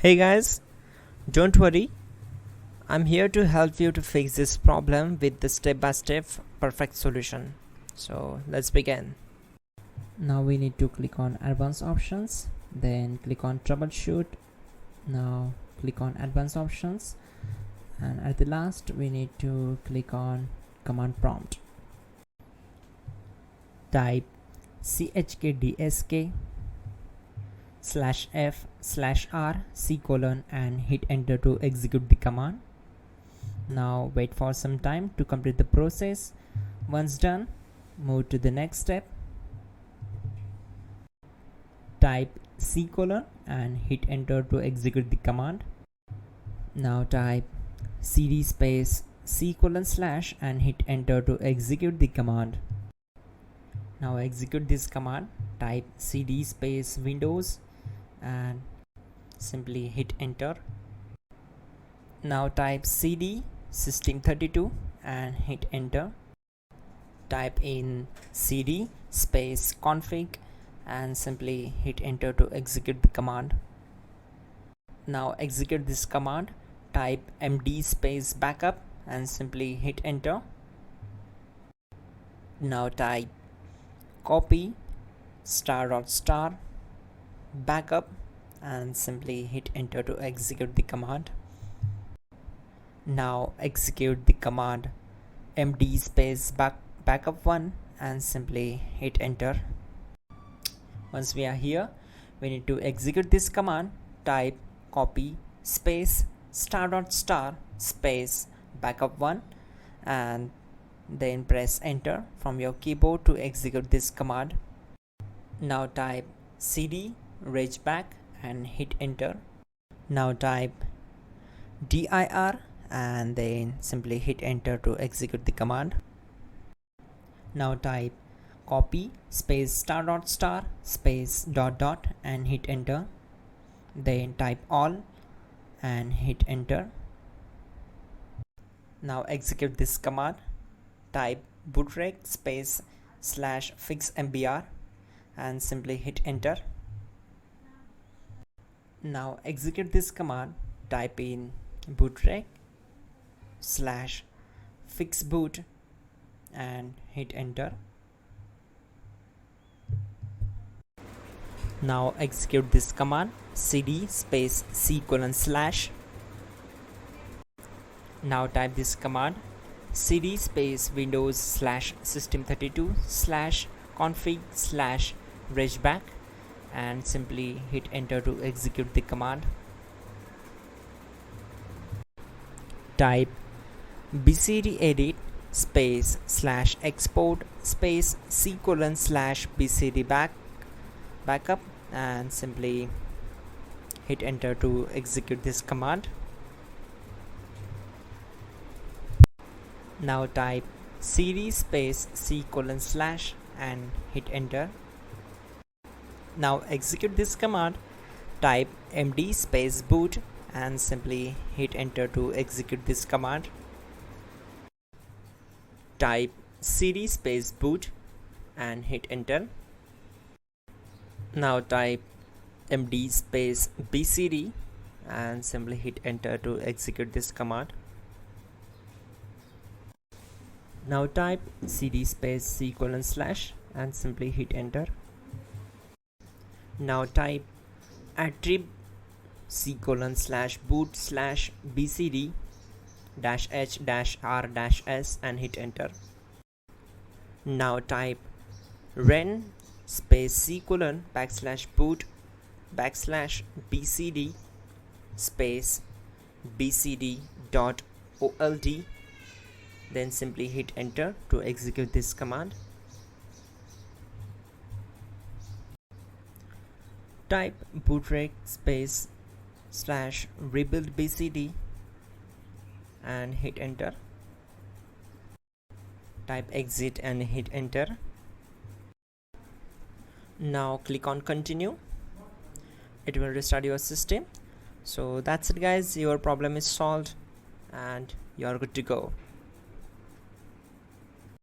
Hey guys, don't worry, I'm here to help you to fix this problem with the step-by-step perfect solution. So let's begin. Now we need to click on advanced options, then click on troubleshoot. Now click on advanced options, and at the last we need to click on command prompt. Type chkdsk /f/r c:, and hit enter to execute the command. Now wait for some time to complete the process. Once done, move to the next step. Type c:, and hit enter to execute the command. Now type cd space c:/ and hit enter to execute the command. Now execute this command. Type cd space Windows and simply hit enter. Now type cd system32 and hit enter. Type in cd space config and simply hit enter to execute the command. Now execute this command. Type md space backup and simply hit enter. Now type copy *** backup and simply hit enter to execute the command. Now execute the command md space backup1 and simply hit enter. Once we are here, we need to execute this command. Type copy space ** space backup1 and then press enter from your keyboard to execute this command. Now type cd regback and hit enter. Now type dir and then simply hit enter to execute the command. Now type copy space ** space ... and hit enter. Then type all and hit enter. Now execute this command. Type bootrec space /fixmbr and simply hit enter. Now execute this command. Type in bootrec /fixboot and hit enter. Now execute this command. cd space c:/. Now type this command. cd space Windows /system32 /config /regback and simply hit enter to execute the command. Type bcd edit space /export space c:/ bcd backup and simply hit enter to execute this command. Now type cd space c:/ and hit enter. Now execute this command. Type md space boot and simply hit enter to execute this command. Type cd space boot and hit enter. Now type md space bcd and simply hit enter to execute this command. Now type cd space c:/ and simply hit enter. Now type attrib c:/boot /bcd -h-r-s and hit enter. Now type ren space c:/boot /bcd space bcd.old, then simply hit enter to execute this command. Type bootrec space /rebuild bcd and hit enter. Type exit and hit enter. Now click on continue. It will restart your system. So that's it guys, your problem is solved and you are good to go.